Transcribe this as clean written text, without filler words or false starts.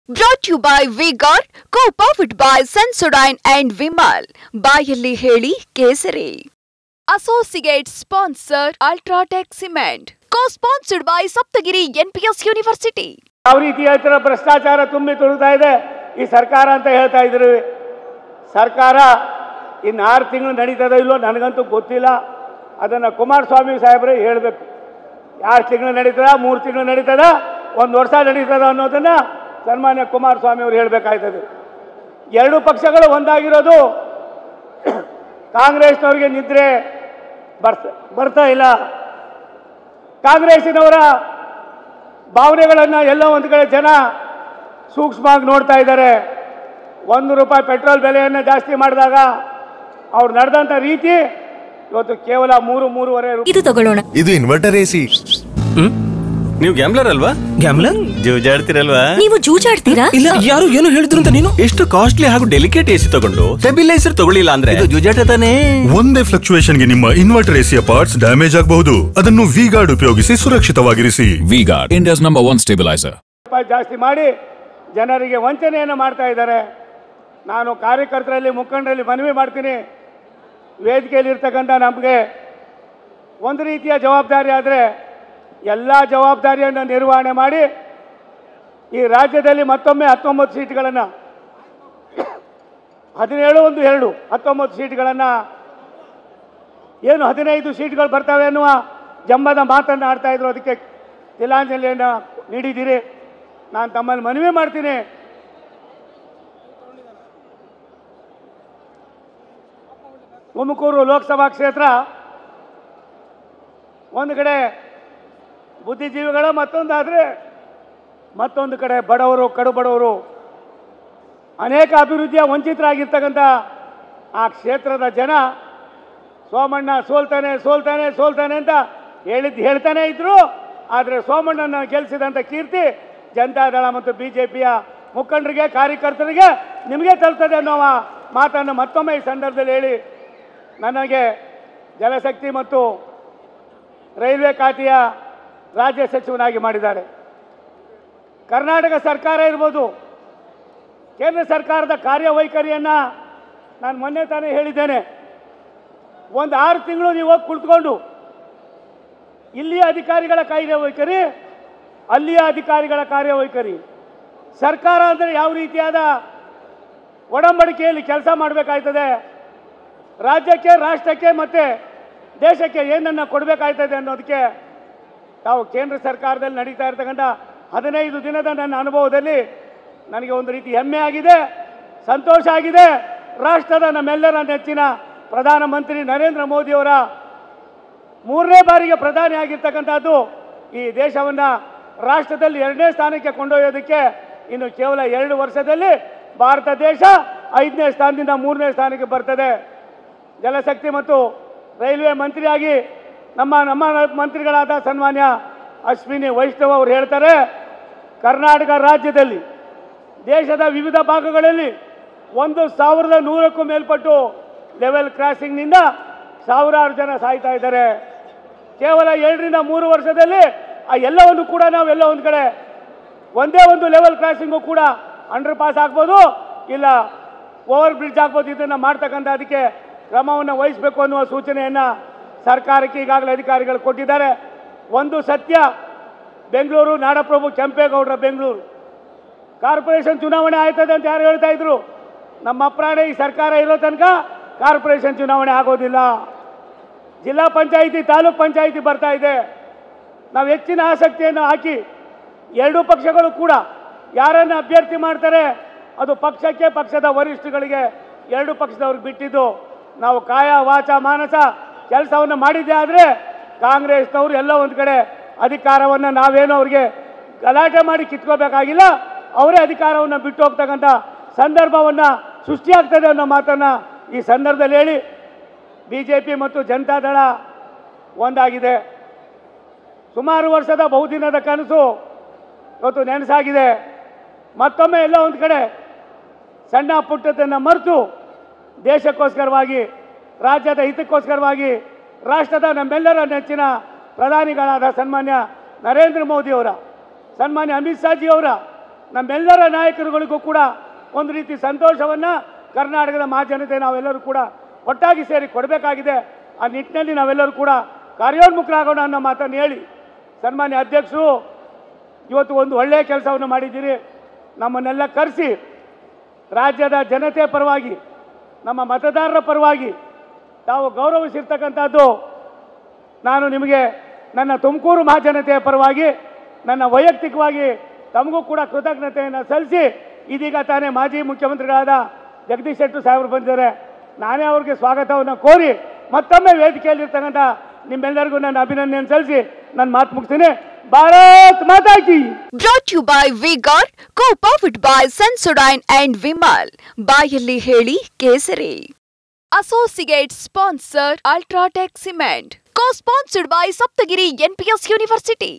Brought to you by V-Guard, co-powered by Sensodyne and Vimal. ಬಾಯಲ್ಲಿ ಹೇಳಿ ಕೇಸರಿ. Associate sponsor Ultratech Cement. Co-sponsored by Saptagiri NPS University. ಯಾವ ರೀತಿ ಹೇಳ್ತಾರೆ ಭ್ರಷ್ಟಾಚಾರ ತುಂಬಿ ತುಳುಕ್ತಾ ಇದೆ ಈ ಸರ್ಕಾರ ಅಂತ ಹೇಳ್ತಾ ಇದ್ರು. ಸರ್ಕಾರ ಇನ್ನು 6 ತಿಂಗಳು ನಡೀತದೋ ಇಲ್ಲೋ ನನಗಂತೂ ಗೊತ್ತಿಲ್ಲ. ಅದನ್ನು ಕುಮಾರಸ್ವಾಮಿ ಸಾಹೇಬರೇ ಹೇಳಬೇಕು. 2 ತಿಂಗಳು ನಡೀತದ, 3 ತಿಂಗಳು ನಡೀತದ, 1 ವರ್ಷ ನಡೀತದ ಅನ್ನೋದನ್ನು ಸನ್ಮಾನ್ಯ ಕುಮಾರಸ್ವಾಮಿ ಅವರು ಹೇಳಬೇಕಾಯ್ತದೆ. ಎರಡು ಪಕ್ಷಗಳು ಒಂದಾಗಿರೋದು ಕಾಂಗ್ರೆಸ್ನವರಿಗೆ ನಿದ್ರೆ ಬರ್ತಾ ಇಲ್ಲ. ಕಾಂಗ್ರೆಸ್ಸಿನವರ ಭಾವನೆಗಳನ್ನು ಎಲ್ಲ ಒಂದು ಕಡೆ ಜನ ಸೂಕ್ಷ್ಮವಾಗಿ ನೋಡ್ತಾ ಇದ್ದಾರೆ. 1 ರೂಪಾಯಿ ಪೆಟ್ರೋಲ್ ಬೆಲೆಯನ್ನು ಜಾಸ್ತಿ ಮಾಡಿದಾಗ ಅವ್ರು ನಡೆದಂಥ ರೀತಿ ಇವತ್ತು ಕೇವಲ 3-3.5 ರೂಪಾಯಿ. ಇದು ತಗೊಳ್ಳೋಣ. ಇದು ಇನ್ವರ್ಟರ್ ಎಸಿ. ನೀವು ಗ್ಯಾಮ್ಲರ್ ಅಲ್ವಾ? ಗ್ಯಾಮ್ಲರ್ ಜೂಜಾಡ್ತಿರಲ್ವಾ? ನೀವು ಜೂಜಾಡ್ತೀರಾ? ಇಲ್ಲ, ಯಾರು ಏನು ಹೇಳಿದ್ರು ಅಂತ ನೀನು ಎಷ್ಟು ಕಾಸ್ಟ್ಲಿ ಹಾಗೂ ಡೆಲಿಕೇಟ್ ಎಸಿ ತಗೊಂಡು ಸ್ಟೆಬಿಲೈಸರ್ ತಗೊಳ್ಳಿಲ್ಲ ಅಂದ್ರೆ ಇದು ಜೂಜಾಟ ತಾನೇ. ಒಂದೇ ಫ್ಲಕ್ಚುಯೇಷನ್ ಗೆ ನಿಮ್ಮ ಇನ್ವರ್ಟರ್ ಎಸಿಯ ಪಾರ್ಟ್ಸ್ ಡ್ಯಾಮೇಜ್ ಆಗಬಹುದು. ಅದನ್ನು ವಿ-ಗಾರ್ಡ್ ಉಪಯೋಗಿಸಿ ಸುರಕ್ಷಿತವಾಗಿರಿಸಿ. V Guard, India's number 1 stabiliser. ಜಾಸ್ತಿ ಮಾಡಿ ಜನರಿಗೆ ವಂಚನೆಯನ್ನು ಮಾಡ್ತಾ ಇದ್ದಾರೆ. ನಾನು ಕಾರ್ಯಕರ್ತರಲ್ಲಿ ಮುಖಂಡರಲ್ಲಿ ಮನವಿ ಮಾಡ್ತೀನಿ, ವೇದಿಕೆಯಲ್ಲಿ ಇರ್ತಕ್ಕಂಥ ನಮಗೆ ಒಂದು ರೀತಿಯ ಜವಾಬ್ದಾರಿ ಆದರೆ ಎಲ್ಲ ಜವಾಬ್ದಾರಿಯನ್ನು ನಿರ್ವಹಣೆ ಮಾಡಿ ಈ ರಾಜ್ಯದಲ್ಲಿ ಮತ್ತೊಮ್ಮೆ 19 ಸೀಟ್ಗಳನ್ನು 19 ಸೀಟ್ಗಳನ್ನು ಏನು 15 ಸೀಟ್ಗಳು ಬರ್ತವೆ ಅನ್ನುವ ಜಂಬದ ಮಾತನ್ನು ಆಡ್ತಾ ಇದ್ರು. ಅದಕ್ಕೆ ತಿಲಾಂಜಲಿಯನ್ನು ನೀಡಿದ್ದೀರಿ. ನಾನು ತಮ್ಮಲ್ಲಿ ಮನವಿ ಮಾಡ್ತೀನಿ, ತುಮಕೂರು ಲೋಕಸಭಾ ಕ್ಷೇತ್ರ ಒಂದು ಕಡೆ ಬುದ್ಧಿಜೀವಿಗಳ, ಮತ್ತೊಂದು ಕಡೆ ಬಡವರು, ಕಡು ಬಡವರು, ಅನೇಕ ಅಭಿವೃದ್ಧಿಯ ವಂಚಿತರಾಗಿರ್ತಕ್ಕಂಥ ಆ ಕ್ಷೇತ್ರದ ಜನ ಸೋಮಣ್ಣ ಸೋಲ್ತಾನೆ ಅಂತ ಹೇಳ್ತಾನೆ ಇದ್ರು. ಆದರೆ ಸೋಮಣ್ಣನ ಗೆಲ್ಲಿಸಿದಂಥ ಕೀರ್ತಿ ಜನತಾದಳ ಮತ್ತು BJPಯ ಮುಖಂಡರಿಗೆ, ಕಾರ್ಯಕರ್ತರಿಗೆ, ನಿಮಗೆ ತಲುಪ್ತದೆ ಅನ್ನೋ ಮಾತನ್ನು ಮತ್ತೊಮ್ಮೆ ಈ ಸಂದರ್ಭದಲ್ಲಿ ಹೇಳಿ, ನನಗೆ ಜಲಶಕ್ತಿ ಮತ್ತು ರೈಲ್ವೆ ಖಾತೆಯ ರಾಜ್ಯ ಸಚಿವನಾಗಿ ಮಾಡಿದ್ದಾರೆ. ಕರ್ನಾಟಕ ಸರ್ಕಾರ ಇರ್ಬೋದು, ಕೇಂದ್ರ ಸರ್ಕಾರದ ಕಾರ್ಯವೈಖರಿಯನ್ನು ನಾನು ಮೊನ್ನೆ ತಾನೇ ಹೇಳಿದ್ದೇನೆ. ಒಂದು 6 ತಿಂಗಳು ನೀವು ಹೋಗಿ ಕುಳಿತುಕೊಂಡು ಇಲ್ಲಿಯ ಅಧಿಕಾರಿಗಳ ಕಾರ್ಯವೈಖರಿ, ಅಲ್ಲಿಯ ಅಧಿಕಾರಿಗಳ ಕಾರ್ಯವೈಖರಿ, ಸರ್ಕಾರ ಅಂದರೆ ಯಾವ ರೀತಿಯಾದ ಒಡಂಬಡಿಕೆಯಲ್ಲಿ ಕೆಲಸ ಮಾಡಬೇಕಾಯ್ತದೆ, ರಾಜ್ಯಕ್ಕೆ, ರಾಷ್ಟ್ರಕ್ಕೆ ಮತ್ತು ದೇಶಕ್ಕೆ ಏನನ್ನು ಕೊಡಬೇಕಾಯ್ತದೆ ಅನ್ನೋದಕ್ಕೆ ತಾವು ಕೇಂದ್ರ ಸರ್ಕಾರದಲ್ಲಿ ನಡೀತಾ ಇರ್ತಕ್ಕಂಥ 15 ದಿನದ ನನ್ನ ಅನುಭವದಲ್ಲಿ ನನಗೆ ಒಂದು ರೀತಿ ಹೆಮ್ಮೆ ಆಗಿದೆ, ಸಂತೋಷ ಆಗಿದೆ. ರಾಷ್ಟ್ರದ ನಮ್ಮೆಲ್ಲರ ನೆಚ್ಚಿನ ಪ್ರಧಾನಮಂತ್ರಿ ನರೇಂದ್ರ ಮೋದಿಯವರ 3ನೇ ಬಾರಿಗೆ ಪ್ರಧಾನಿ ಆಗಿರ್ತಕ್ಕಂಥದ್ದು ಈ ದೇಶವನ್ನು ರಾಷ್ಟ್ರದಲ್ಲಿ 2ನೇ ಸ್ಥಾನಕ್ಕೆ ಕೊಂಡೊಯ್ಯೋದಕ್ಕೆ ಇನ್ನು ಕೇವಲ 2 ವರ್ಷದಲ್ಲಿ ಭಾರತ ದೇಶ 5ನೇ ಸ್ಥಾನದಿಂದ 3ನೇ ಸ್ಥಾನಕ್ಕೆ ಬರ್ತದೆ. ಜಲಶಕ್ತಿ ಮತ್ತು ರೈಲ್ವೆ ಮಂತ್ರಿಯಾಗಿ ನಮ್ಮ ಮಂತ್ರಿಗಳಾದ ಸನ್ಮಾನ್ಯ ಅಶ್ವಿನಿ ವೈಷ್ಣವ್ ಅವರು ಹೇಳ್ತಾರೆ, ಕರ್ನಾಟಕ ರಾಜ್ಯದಲ್ಲಿ ದೇಶದ ವಿವಿಧ ಭಾಗಗಳಲ್ಲಿ 1100ಕ್ಕೂ ಮೇಲ್ಪಟ್ಟು ಲೆವೆಲ್ ಕ್ರಾಸಿಂಗ್ನಿಂದ ಸಾವಿರಾರು ಜನ ಸಾಯ್ತಾ ಇದ್ದಾರೆ. ಕೇವಲ 2-3 ವರ್ಷದಲ್ಲಿ ಆ ಎಲ್ಲವನ್ನು ಕೂಡ ನಾವೆಲ್ಲ ಒಂದು ಕಡೆ ಒಂದೇ ಒಂದು ಲೆವೆಲ್ ಕ್ರಾಸಿಂಗು ಕೂಡ ಅಂಡರ್ ಪಾಸ್ ಆಗ್ಬೋದು, ಇಲ್ಲ ಓವರ್ ಬ್ರಿಡ್ಜ್ ಆಗ್ಬೋದು. ಇದನ್ನು ಮಾಡ್ತಕ್ಕಂಥ ಅದಕ್ಕೆ ಕ್ರಮವನ್ನು ವಹಿಸಬೇಕು ಅನ್ನುವ ಸೂಚನೆಯನ್ನು ಸರ್ಕಾರಕ್ಕೆ ಈಗಾಗಲೇ ಅಧಿಕಾರಿಗಳು ಕೊಟ್ಟಿದ್ದಾರೆ. ಒಂದು ಸತ್ಯ, ಬೆಂಗಳೂರು ನಾಡಪ್ರಭು ಕೆಂಪೇಗೌಡರ ಬೆಂಗಳೂರು ಕಾರ್ಪೊರೇಷನ್ ಚುನಾವಣೆ ಆಯ್ತದೆ ಅಂತ ಯಾರು ಹೇಳ್ತಾ ಇದ್ರು. ನಮ್ಮ ಅಪ್ರಾಣೆ ಈ ಸರ್ಕಾರ ಇರೋ ತನಕ ಕಾರ್ಪೊರೇಷನ್ ಚುನಾವಣೆ ಆಗೋದಿಲ್ಲ. ಜಿಲ್ಲಾ ಪಂಚಾಯಿತಿ, ತಾಲೂಕ್ ಪಂಚಾಯಿತಿ ಬರ್ತಾ ಇದೆ. ನಾವು ಹೆಚ್ಚಿನ ಆಸಕ್ತಿಯನ್ನು ಹಾಕಿ 2 ಪಕ್ಷಗಳು ಕೂಡ ಯಾರನ್ನು ಅಭ್ಯರ್ಥಿ ಮಾಡ್ತಾರೆ ಅದು ಪಕ್ಷಕ್ಕೆ, ಪಕ್ಷದ ವರಿಷ್ಠಗಳಿಗೆ, 2 ಪಕ್ಷದವ್ರಿಗೆ ಬಿಟ್ಟಿದ್ದು. ನಾವು ಕಾಯ ವಾಚ ಮಾನಸ ಕೆಲಸವನ್ನು ಮಾಡಿದ್ದೆ ಆದರೆ ಕಾಂಗ್ರೆಸ್ನವರು ಎಲ್ಲ ಒಂದು ಕಡೆ ಅಧಿಕಾರವನ್ನು ನಾವೇನೋ ಅವ್ರಿಗೆ ಗಲಾಟೆ ಮಾಡಿ ಕಿತ್ಕೋಬೇಕಾಗಿಲ್ಲ, ಅವರೇ ಅಧಿಕಾರವನ್ನು ಬಿಟ್ಟು ಹೋಗ್ತಕ್ಕಂಥ ಸಂದರ್ಭವನ್ನು ಸೃಷ್ಟಿಯಾಗ್ತದೆ ಅನ್ನೋ ಮಾತನ್ನು ಈ ಸಂದರ್ಭದಲ್ಲಿ ಹೇಳಿ, BJP ಮತ್ತು ಜನತಾದಳ ಒಂದಾಗಿದೆ. ಸುಮಾರು ವರ್ಷದ ಬಹುದಿನದ ಕನಸು ಇವತ್ತು ನೆನಸಾಗಿದೆ. ಮತ್ತೊಮ್ಮೆ ಎಲ್ಲ ಒಂದು ಕಡೆ ಸಣ್ಣ ಪುಟ್ಟದನ್ನು ಮರೆತು ದೇಶಕ್ಕೋಸ್ಕರವಾಗಿ, ರಾಜ್ಯದ ಹಿತಕ್ಕೋಸ್ಕರವಾಗಿ, ರಾಷ್ಟ್ರದ ನಮ್ಮೆಲ್ಲರ ನೆಚ್ಚಿನ ಪ್ರಧಾನಿಗಳಾದ ಸನ್ಮಾನ್ಯ ನರೇಂದ್ರ ಮೋದಿಯವರ, ಸನ್ಮಾನ್ಯ ಅಮಿತ್ ಶಾಜಿಯವರ ನಮ್ಮೆಲ್ಲರ ನಾಯಕರುಗಳಿಗೂ ಕೂಡ ಒಂದು ರೀತಿ ಸಂತೋಷವನ್ನು ಕರ್ನಾಟಕದ ಮಹಾಜನತೆ ನಾವೆಲ್ಲರೂ ಕೂಡ ಒಟ್ಟಾಗಿ ಸೇರಿ ಕೊಡಬೇಕಾಗಿದೆ. ಆ ನಿಟ್ಟಿನಲ್ಲಿ ನಾವೆಲ್ಲರೂ ಕೂಡ ಕಾರ್ಯೋನ್ಮುಖರಾಗೋಣ ಅನ್ನೋ ಮಾತನ್ನು ಹೇಳಿ, ಸನ್ಮಾನ್ಯ ಅಧ್ಯಕ್ಷರು ಇವತ್ತು ಒಂದು ಒಳ್ಳೆಯ ಕೆಲಸವನ್ನು ಮಾಡಿದ್ದೀರಿ. ನಮ್ಮನ್ನೆಲ್ಲ ಕರೆಸಿ ರಾಜ್ಯದ ಜನತೆ ಪರವಾಗಿ, ನಮ್ಮ ಮತದಾರರ ಪರವಾಗಿ ತಾವು ಗೌರವಿಸಿರ್ತಕ್ಕಂಥದ್ದು ನಾನು ನಿಮಗೆ ನನ್ನ ತುಮಕೂರು ಮಹಾಜನತೆಯ ಪರವಾಗಿ ನನ್ನ ವೈಯಕ್ತಿಕವಾಗಿ ತಮಗೂ ಕೂಡ ಕೃತಜ್ಞತೆಯನ್ನು ಸಲ್ಲಿಸಿ, ಇದೀಗ ತಾನೇ ಮಾಜಿ ಮುಖ್ಯಮಂತ್ರಿಗಳಾದ ಜಗದೀಶ್ ಶೆಟ್ಟರ್ ಸಾಹೇಬರು ಬಂದಿದ್ದಾರೆ. ನಾನೇ ಅವ್ರಿಗೆ ಸ್ವಾಗತವನ್ನು ಕೋರಿ ಮತ್ತೊಮ್ಮೆ ವೇದಿಕೆಯಲ್ಲಿರ್ತಕ್ಕಂಥ ನಿಮ್ಮೆಲ್ಲರಿಗೂ ನನ್ನ ಅಭಿನಂದನೆ ಸಲ್ಲಿಸಿ ನನ್ನ ಮಾತು ಮುಗಿಸ್ತೀನಿ. ಭಾರತ್ ಮಾತಾ ಕಿ. Brought to you by V-Guard, co-powered by Sensodyne and Vimal. ಬಾಯಲ್ಲಿ ಹೇಳಿ ಕೇಸರಿ. Associate sponsor Ultratech Cement. Co-sponsored by Saptagiri NPS University.